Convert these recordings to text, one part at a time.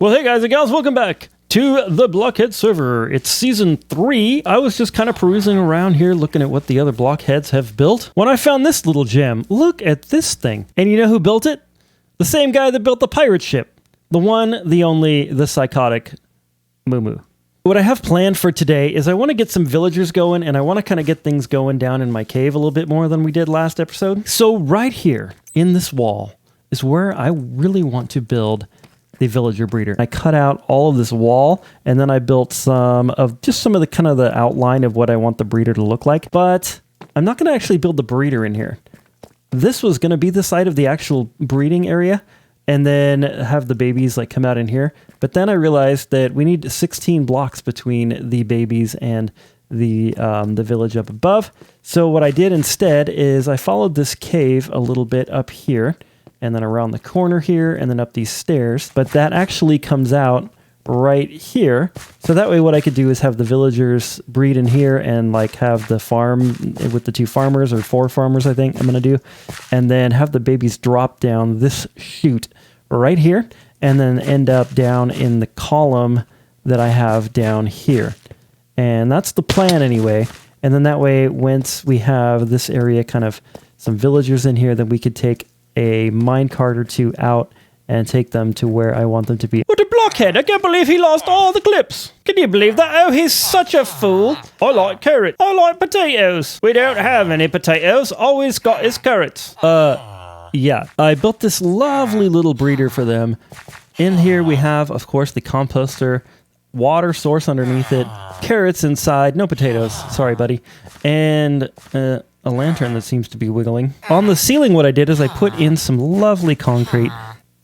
Well, hey guys and gals, welcome back to the Blockheadz server. It's season 3. I was just kind of perusing around here looking at what the other Blockheads have built when I found this little gem. Look at this thing. And you know who built it? The same guy that built the pirate ship. The one, the only, the psychotic Moo. What I have planned for today is I want to get some villagers going, and I want to kind of get things going down in my cave a little bit more than we did last episode. So right here in this wall is where I really want to build the villager breeder. I cut out all of this wall, and then I built some of the kind of the outline of what I want the breeder to look like, but I'm not going to actually build the breeder in here. This was going to be the site of the actual breeding area, and then have the babies like come out in here. But then I realized that we need 16 blocks between the babies and the village up above. So what I did instead is I followed this cave a little bit up here, and then around the corner here, and then up these stairs. But that actually comes out right here. So that way what I could do is have the villagers breed in here and like have the farm with the 2 farmers, or 4 farmers I think I'm going to do. And then have the babies drop down this chute right here, and then end up down in the column that I have down here. And that's the plan anyway. And then that way, once we have this area kind of some villagers in here, then we could take a minecart or 2 out and take them to where I want them to be. What a blockhead! I can't believe he lost all the clips. Can you believe that? Oh, he's such a fool. I like carrots. I like potatoes. We don't have any potatoes. All we've got is carrots. Yeah. I built this lovely little breeder for them. In here we have, of course, the composter, water source underneath it, carrots inside, no potatoes. Sorry, buddy. And a lantern that seems to be wiggling. On the ceiling, what I did is I put in some lovely concrete,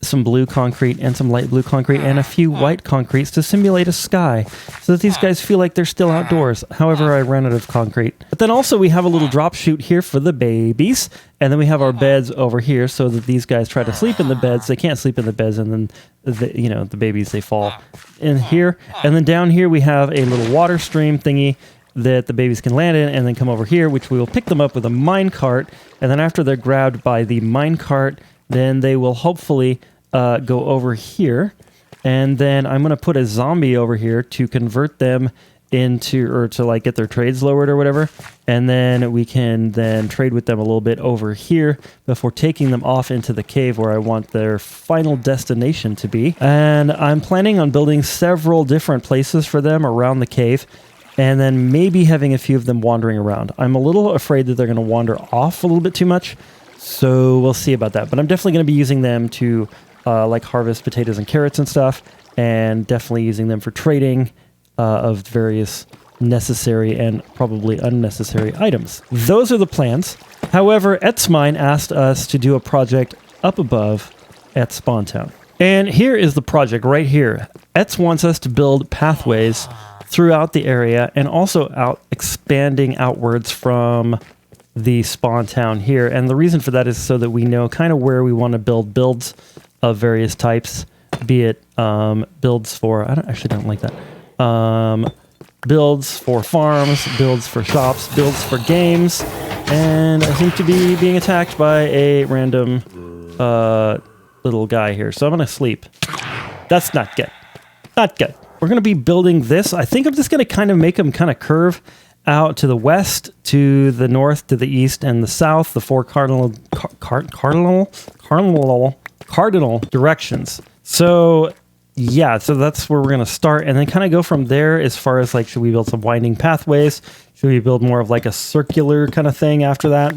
some blue concrete and some light blue concrete, and a few white concretes to simulate a sky, so that these guys feel like they're still outdoors. However, I ran out of concrete. But then also we have a little drop chute here for the babies, and then we have our beds over here so that these guys try to sleep in the beds. They can't sleep in the beds, and then the babies, they fall in here. And then down here we have a little water stream thingy that the babies can land in, and then come over here, which we will pick them up with a minecart. And then after they're grabbed by the minecart, then they will hopefully go over here. And then I'm going to put a zombie over here to convert them into, or to like get their trades lowered or whatever. And then we can then trade with them a little bit over here before taking them off into the cave where I want their final destination to be. And I'm planning on building several different places for them around the cave, and then maybe having a few of them wandering around. I'm a little afraid that they're going to wander off a little bit too much, so we'll see about that. But I'm definitely going to be using them to like harvest potatoes and carrots and stuff, and definitely using them for trading of various necessary and probably unnecessary items. Those are the plans. However, Etzmine asked us to do a project up above at Spawntown. And here is the project right here. Etz wants us to build pathways throughout the area, and also expanding outwards from the spawn town here. And the reason for that is so that we know kind of where we want to build builds of various types, be it builds for, I don't like that, builds for farms, builds for shops, builds for games. And I seem to be being attacked by a random little guy here, so I'm gonna sleep. That's not good. Not good. We're going to be building this. I think I'm just going to kind of make them kind of curve out to the west, to the north, to the east, and the south, the 4 cardinal directions. So yeah, so that's where we're going to start, and then kind of go from there as far as like, should we build some winding pathways? Should we build more of like a circular kind of thing after that?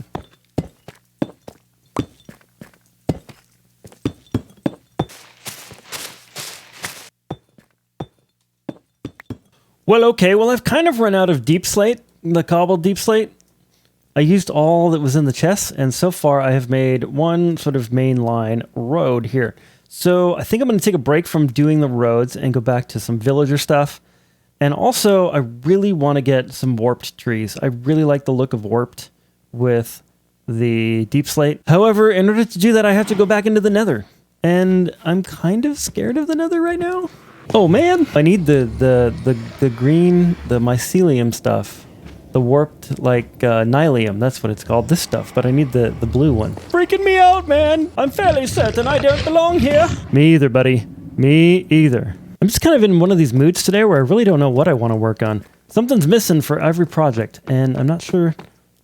Well, okay, well, I've kind of run out of deep slate, the cobbled deep slate. I used all that was in the chest, and so far I have made one sort of main line road here. So I think I'm going to take a break from doing the roads and go back to some villager stuff. And also, I really want to get some warped trees. I really like the look of warped with the deep slate. However, in order to do that, I have to go back into the nether. And I'm kind of scared of the nether right now. Oh man, I need the green, the mycelium stuff. The warped, like, nylium, that's what it's called, this stuff, but I need the blue one. Freaking me out, man! I'm fairly certain I don't belong here! Me either, buddy. Me either. I'm just kind of in one of these moods today where I really don't know what I want to work on. Something's missing for every project, and I'm not sure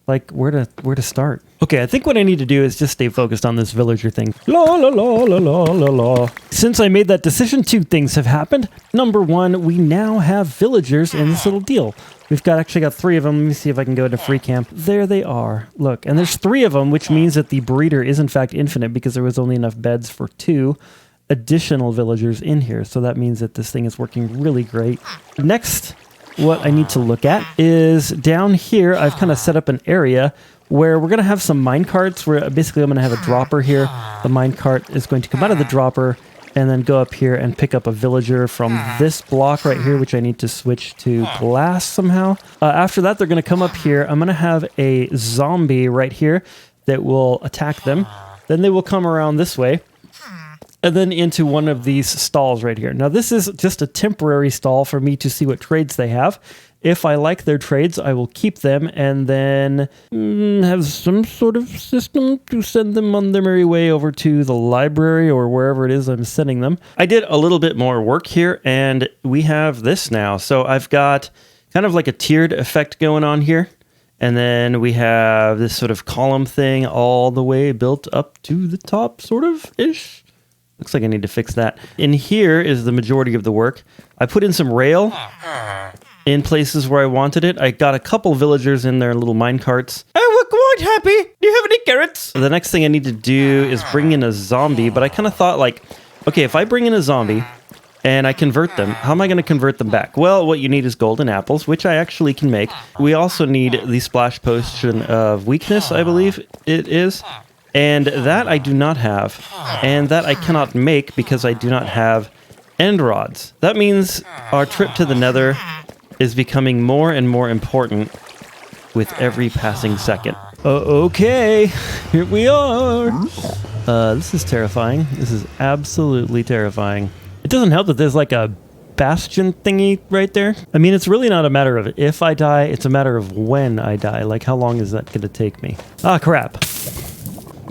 like where to start. Okay, I think what I need to do is just stay focused on this villager thing. La la la la la la la. Since I made that decision, 2 things have happened. Number 1, we now have villagers in this little deal. We've actually got 3 of them. Let me see if I can go into free camp. There they are. Look, and there's 3 of them, which means that the breeder is in fact infinite because there was only enough beds for 2 additional villagers in here. So that means that this thing is working really great. Next, what I need to look at is down here, I've kind of set up an area where we're going to have some minecarts where basically I'm going to have a dropper here. The minecart is going to come out of the dropper and then go up here and pick up a villager from this block right here, which I need to switch to glass somehow. After that, they're going to come up here. I'm going to have a zombie right here that will attack them. Then they will come around this way and then into one of these stalls right here. Now, this is just a temporary stall for me to see what trades they have. If I like their trades, I will keep them and then have some sort of system to send them on their merry way over to the library or wherever it is I'm sending them. I did a little bit more work here, and we have this now. So I've got kind of like a tiered effect going on here. And then we have this sort of column thing all the way built up to the top, sort of-ish. Looks like I need to fix that. In here is the majority of the work. I put in some rail in places where I wanted it. I got a couple villagers in their little minecarts. Oh, we're quite happy. Do you have any carrots? The next thing I need to do is bring in a zombie, but I kind of thought like, okay, if I bring in a zombie and I convert them, how am I going to convert them back? Well, what you need is golden apples, which I actually can make. We also need the splash potion of weakness, I believe it is. And that I do not have, and that I cannot make because I do not have end rods. That means our trip to the nether is becoming more and more important with every passing second. Okay, here we are. This is terrifying. This is absolutely terrifying. It doesn't help that there's like a bastion thingy right there. I mean, it's really not a matter of if I die, it's a matter of when I die. Like, how long is that going to take me? Ah, crap.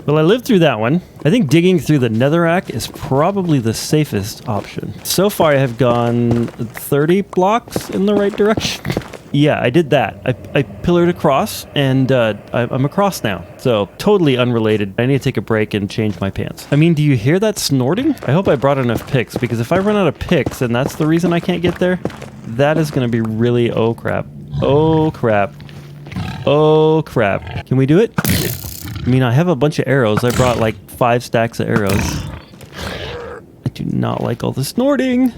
Well, I lived through that one. I think digging through the netherrack is probably the safest option. So far, I have gone 30 blocks in the right direction. Yeah, I did that. I pillared across, and I'm across now. So, totally unrelated. I need to take a break and change my pants. I mean, do you hear that snorting? I hope I brought enough picks, because if I run out of picks, and that's the reason I can't get there, that is going to be really... oh, crap. Oh, crap. Oh, crap. Can we do it? I mean, I have a bunch of arrows. I brought like 5 stacks of arrows. I do not like all the snorting.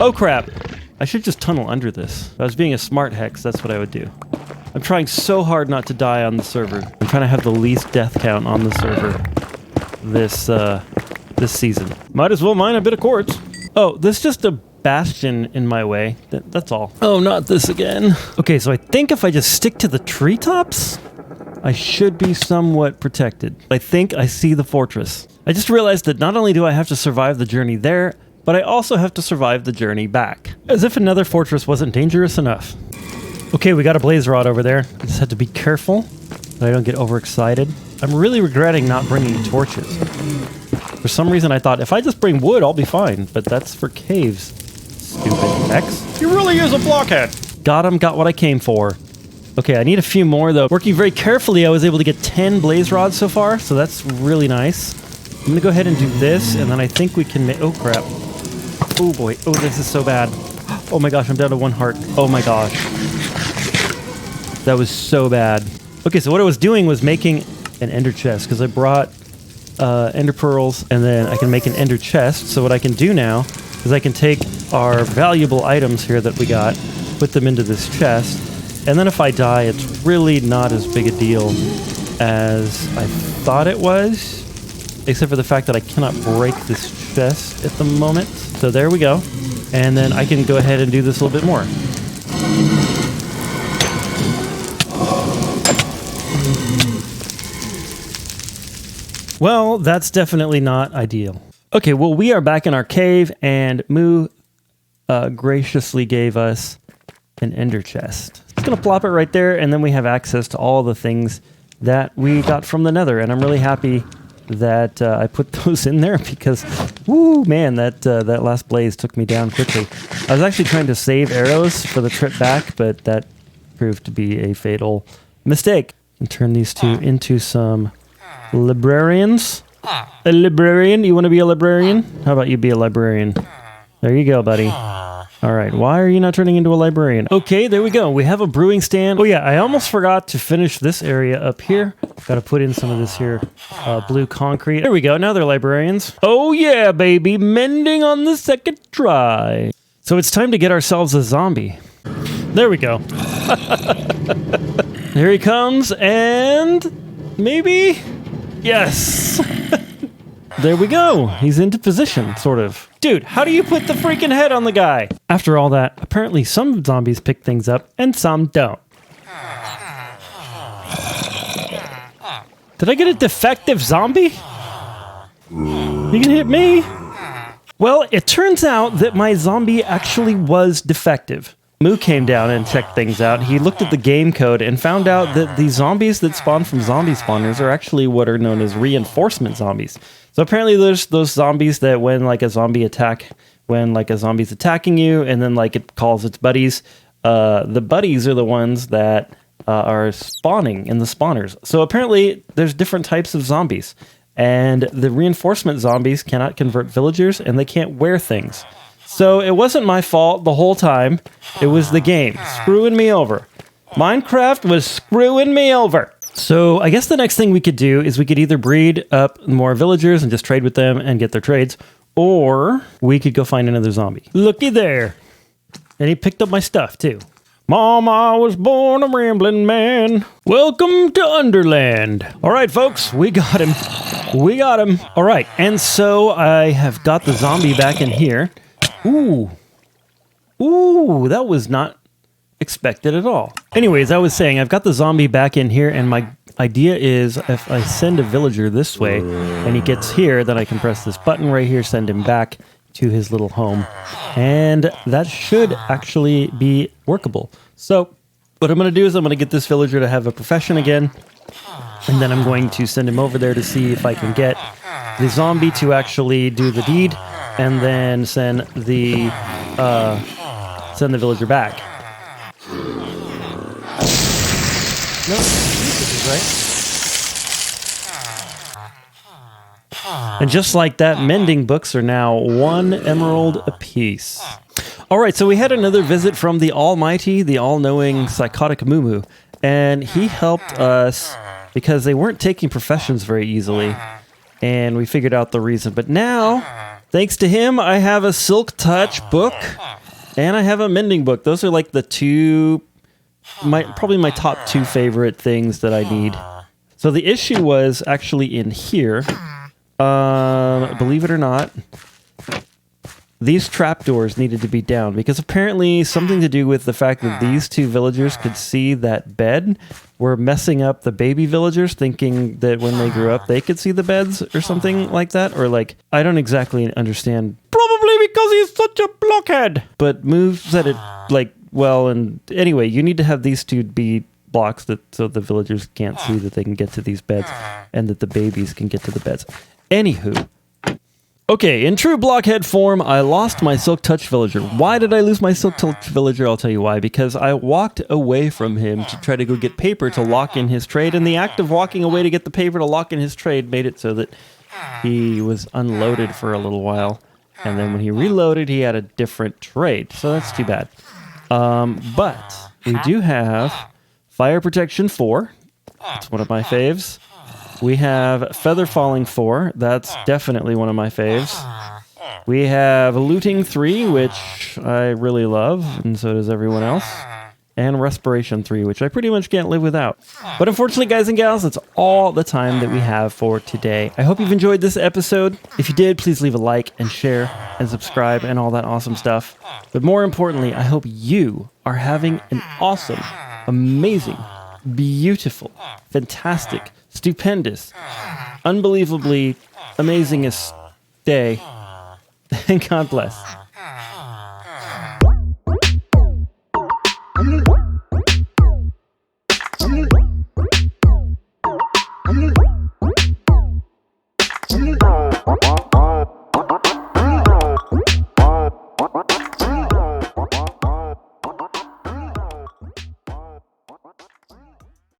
Oh, crap. I should just tunnel under this. If I was being a smart hex, that's what I would do. I'm trying so hard not to die on the server. I'm trying to have the least death count on the server this season. Might as well mine a bit of quartz. Oh, there's just a bastion in my way. That's all. Oh, not this again. Okay, so I think if I just stick to the treetops, I should be somewhat protected. I think I see the fortress. I just realized that not only do I have to survive the journey there, but I also have to survive the journey back. As if another fortress wasn't dangerous enough. Okay, we got a blaze rod over there. I just have to be careful that I don't get overexcited. I'm really regretting not bringing torches. For some reason I thought if I just bring wood, I'll be fine, but that's for caves. Stupid X. You really is a blockhead. Got him, got what I came for. Okay, I need a few more though. Working very carefully, I was able to get 10 blaze rods so far, so that's really nice. I'm gonna go ahead and do this, and then I think we can make... oh, crap. Oh, boy. Oh, this is so bad. Oh, my gosh, I'm down to 1 heart. Oh, my gosh. That was so bad. Okay, so what I was doing was making an ender chest, because I brought ender pearls, and then I can make an ender chest. So what I can do now is I can take our valuable items here that we got, put them into this chest, and then if I die, it's really not as big a deal as I thought it was, except for the fact that I cannot break this chest at the moment. So there we go. And then I can go ahead and do this a little bit more. Well, that's definitely not ideal. Okay, well, we are back in our cave, and Moo graciously gave us an ender chest. Just gonna plop it right there, and then we have access to all the things that we got from the nether, and I'm really happy that I put those in there because, woo, man, that last blaze took me down quickly. I was actually trying to save arrows for the trip back, but that proved to be a fatal mistake. And turn these two into some librarians. A librarian? You want to be a librarian? How about you be a librarian? There you go, buddy. All right, why are you not turning into a librarian? Okay, there we go. We have a brewing stand. Oh yeah, I almost forgot to finish this area up here. Got to put in some of this here blue concrete. There we go, now they're librarians. Oh yeah, baby, mending on the second try. So it's time to get ourselves a zombie. There we go. Here he comes, and maybe? Yes. There we go. He's into position, sort of. Dude, how do you put the freaking head on the guy? After all that, apparently some zombies pick things up and some don't. Did I get a defective zombie? You can hit me. Well, it turns out that my zombie actually was defective. Moo came down and checked things out. He looked at the game code and found out that the zombies that spawn from zombie spawners are actually what are known as reinforcement zombies. So apparently there's those zombies that when like a zombie's attacking you and then like it calls its buddies, the buddies are the ones that are spawning in the spawners. So apparently there's different types of zombies, and the reinforcement zombies cannot convert villagers and they can't wear things. So it wasn't my fault the whole time. It was the game screwing me over. Minecraft was screwing me over. So I guess the next thing we could do is we could either breed up more villagers and just trade with them and get their trades, or we could go find another zombie. Looky there. And he picked up my stuff too. Mama was born a rambling man. Welcome to Underland. All right, folks, we got him. We got him. All right, and so I have got the zombie back in here. Ooh. Ooh, that was not expected at all. Anyways, I was saying I've got the zombie back in here, and my idea is if I send a villager this way and he gets here, then I can press this button right here, send him back to his little home, and that should actually be workable. So what I'm going to do is I'm going to get this villager to have a profession again, and then I'm going to send him over there to see if I can get the zombie to actually do the deed, and then send the villager back. No, this is right. And just like that, mending books are now 1 emerald apiece. All right, so we had another visit from the almighty, the all-knowing psychotic Moo, and he helped us because they weren't taking professions very easily, and we figured out the reason. But now, thanks to him, I have a Silk Touch book, and I have a mending book. Those are like the probably my top 2 favorite things that I need. So the issue was actually in here. Believe it or not, these trapdoors needed to be down because apparently something to do with the fact that these 2 villagers could see that bed were messing up the baby villagers, thinking that when they grew up they could see the beds or something like that, or like I don't exactly understand. Probably because he's such a blockhead. But Moo said it like well, and anyway, you need to have these 2 be blocks so the villagers can't see that they can get to these beds and that the babies can get to the beds. Anywho. Okay, in true blockhead form, I lost my Silk Touch villager. Why did I lose my Silk Touch villager? I'll tell you why. Because I walked away from him to try to go get paper to lock in his trade, and the act of walking away to get the paper to lock in his trade made it so that he was unloaded for a little while. And then when he reloaded, he had a different trade. So that's too bad. But we do have Fire Protection 4. It's one of my faves. We have Feather Falling 4. That's definitely one of my faves. We have Looting 3, which I really love, and so does everyone else. And Respiration 3, which I pretty much can't live without. But unfortunately, guys and gals, that's all the time that we have for today. I hope you've enjoyed this episode. If you did, please leave a like and share and subscribe and all that awesome stuff. But more importantly, I hope you are having an awesome, amazing, beautiful, fantastic, stupendous, unbelievably amazingest day. And God bless.